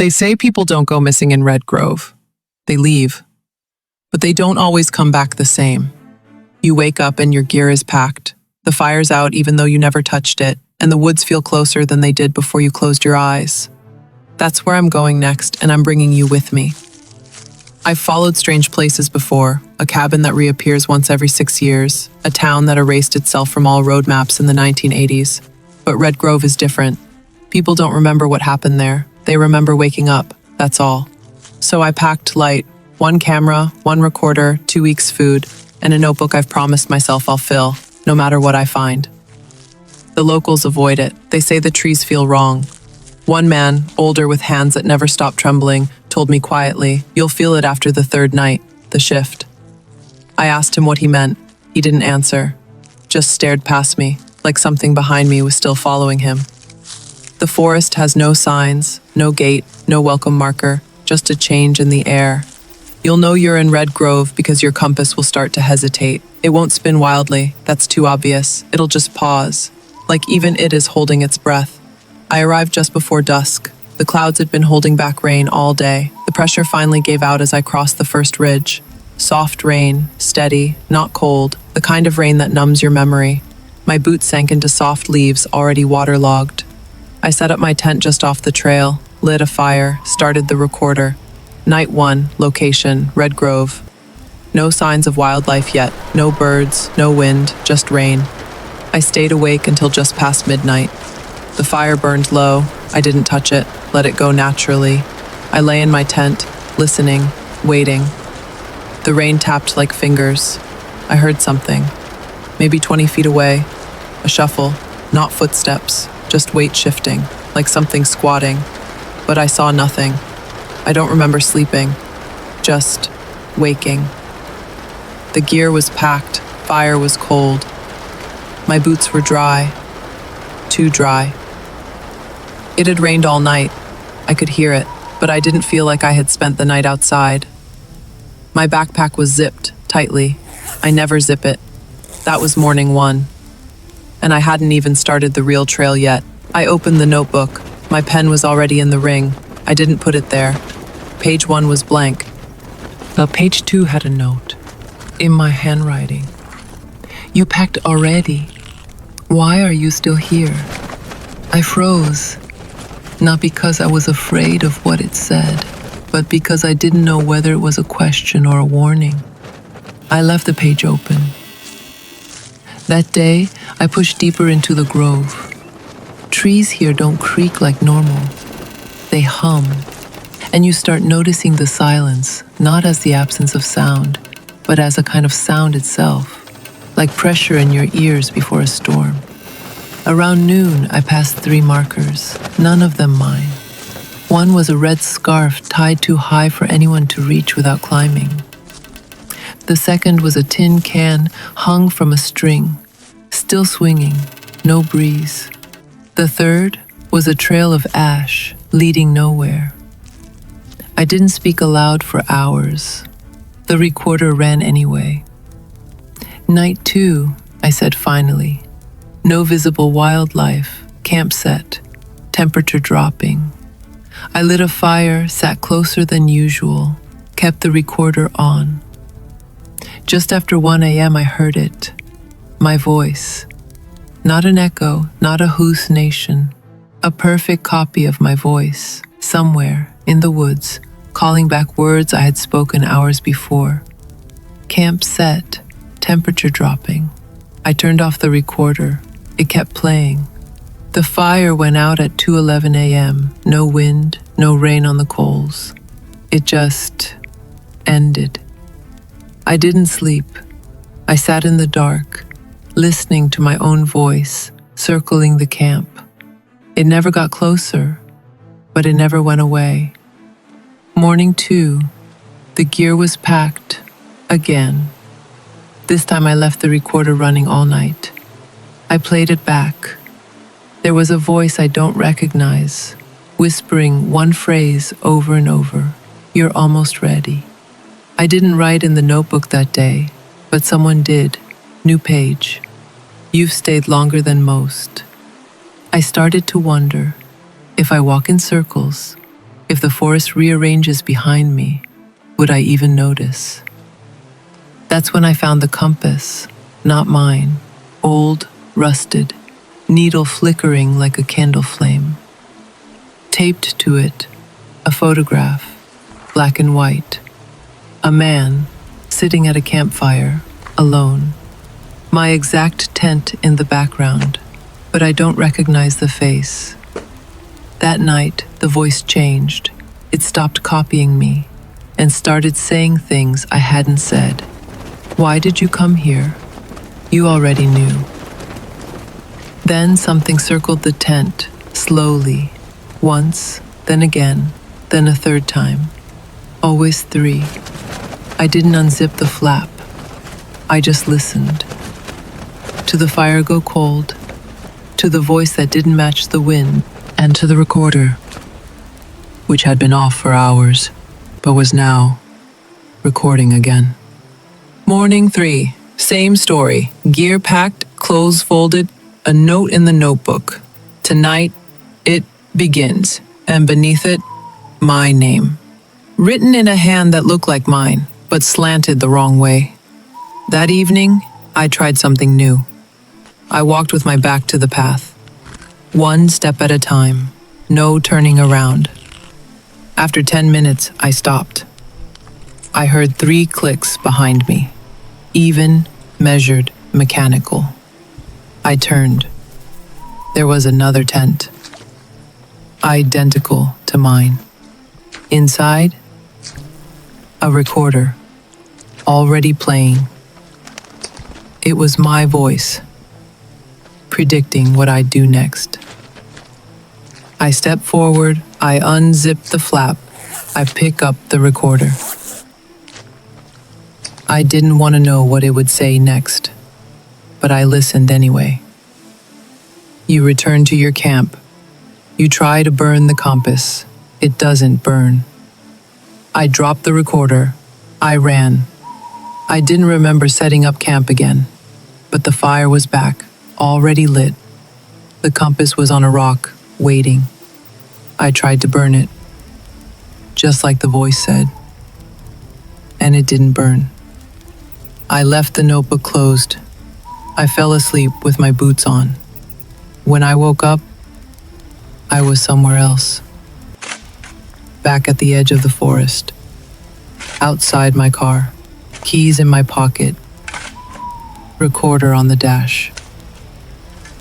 They say people don't go missing in Red Grove. They leave. But they don't always come back the same. You wake up and your gear is packed. The fire's out even though you never touched it, and the woods feel closer than they did before you closed your eyes. That's where I'm going next, and I'm bringing you with me. I've followed strange places before, a cabin that reappears once every 6 years, a town that erased itself from all road maps in the 1980s. But Red Grove is different. People don't remember what happened there. They remember waking up, that's all. So I packed light, 1 camera, 1 recorder, 2 weeks' food, and a notebook I've promised myself I'll fill, no matter what I find. The locals avoid it. They say the trees feel wrong. One man, older with hands that never stop trembling, told me quietly, "You'll feel it after the 3rd night, the shift." I asked him what he meant. He didn't answer, just stared past me, like something behind me was still following him. The forest has no signs, no gate, no welcome marker, just a change in the air. You'll know you're in Red Grove because your compass will start to hesitate. It won't spin wildly, that's too obvious. It'll just pause, like even it is holding its breath. I arrived just before dusk. The clouds had been holding back rain all day. The pressure finally gave out as I crossed the first ridge. Soft rain, steady, not cold, the kind of rain that numbs your memory. My boots sank into soft leaves already waterlogged. I set up my tent just off the trail, lit a fire, started the recorder. Night 1, location, Red Grove. No signs of wildlife yet, no birds, no wind, just rain. I stayed awake until just past midnight. The fire burned low. I didn't touch it, let it go naturally. I lay in my tent, listening, waiting. The rain tapped like fingers. I heard something, maybe 20 feet away. A shuffle, not footsteps, just weight shifting, like something squatting. But I saw nothing. I don't remember sleeping, just waking. The gear was packed, fire was cold. My boots were dry, too dry. It had rained all night. I could hear it, but I didn't feel like I had spent the night outside. My backpack was zipped tightly. I never zip it. That was morning 1. And I hadn't even started the real trail yet. I opened the notebook. My pen was already in the ring. I didn't put it there. Page 1 was blank. But page 2 had a note. In my handwriting. "You packed already. Why are you still here?" I froze. Not because I was afraid of what it said, but because I didn't know whether it was a question or a warning. I left the page open. That day, I pushed deeper into the grove. Trees here don't creak like normal. They hum. And you start noticing the silence, not as the absence of sound, but as a kind of sound itself, like pressure in your ears before a storm. Around noon, I passed 3 markers, none of them mine. One was a red scarf tied too high for anyone to reach without climbing. The second was a tin can hung from a string, still swinging, no breeze. The third was a trail of ash leading nowhere. I didn't speak aloud for hours. The recorder ran anyway. Night 2, I said finally. No visible wildlife, camp set, temperature dropping. I lit a fire, sat closer than usual, kept the recorder on. Just after 1 a.m. I heard it, my voice. Not an echo, not a hallucination, a perfect copy of my voice, somewhere in the woods, calling back words I had spoken hours before. Camp set, temperature dropping. I turned off the recorder. It kept playing. The fire went out at 2:11 a.m. No wind, no rain on the coals. It just ended. I didn't sleep. I sat in the dark, listening to my own voice, circling the camp. It never got closer, but it never went away. Morning 2, the gear was packed, again. This time I left the recorder running all night. I played it back. There was a voice I don't recognize, whispering one phrase over and over, "You're almost ready." I didn't write in the notebook that day, but someone did. New page. "You've stayed longer than most." I started to wonder, if I walk in circles, If the forest rearranges behind me, would I even notice? That's when I found the compass, not mine, old, rusted, needle flickering like a candle flame. Taped to it, a photograph, black and white. A man, sitting at a campfire, alone. My exact tent in the background, but I don't recognize the face. That night, the voice changed. It stopped copying me and started saying things I hadn't said. Why did you come here? You already knew. Then something circled the tent, slowly. Once, then again, then a third time. Always three. I didn't unzip the flap. I just listened. To the fire go cold, to the voice that didn't match the wind, and to the recorder, which had been off for hours, but was now recording again. Morning 3, same story. Gear packed, clothes folded, a note in the notebook. Tonight, it begins, and beneath it, my name. Written in a hand that looked like mine, but slanted the wrong way. That evening, I tried something new. I walked with my back to the path. One step at a time, no turning around. After 10 minutes, I stopped. I heard 3 clicks behind me. Even, measured, mechanical. I turned. There was another tent. Identical to mine. Inside, a recorder, already playing. It was my voice, predicting what I'd do next. I step forward, I unzip the flap, I pick up the recorder. I didn't want to know what it would say next, but I listened anyway. You return to your camp. You try to burn the compass. It doesn't burn. I dropped the recorder. I ran. I didn't remember setting up camp again, but the fire was back, already lit. The compass was on a rock, waiting. I tried to burn it, just like the voice said, and it didn't burn. I left the notebook closed. I fell asleep with my boots on. When I woke up, I was somewhere else. Back at the edge of the forest. Outside my car. Keys in my pocket. Recorder on the dash.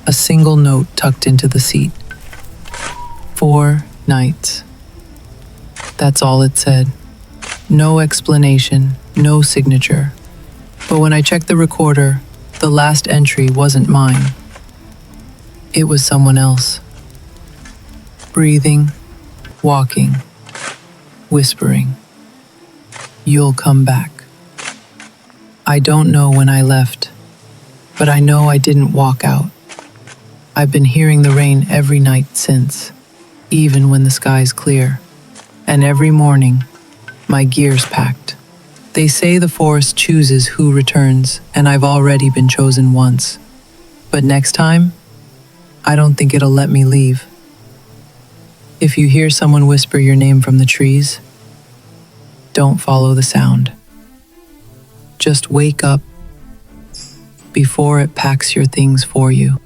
A single note tucked into the seat. 4 nights. That's all it said. No explanation, no signature. But when I checked the recorder, the last entry wasn't mine. It was someone else. Breathing, walking, whispering. You'll come back. I don't know when I left, but I know I didn't walk out. I've been hearing the rain every night since, even when the sky's clear. And every morning, my gear's packed. They say the forest chooses who returns, and I've already been chosen once. But next time, I don't think it'll let me leave. If you hear someone whisper your name from the trees, don't follow the sound. Just wake up before it packs your things for you.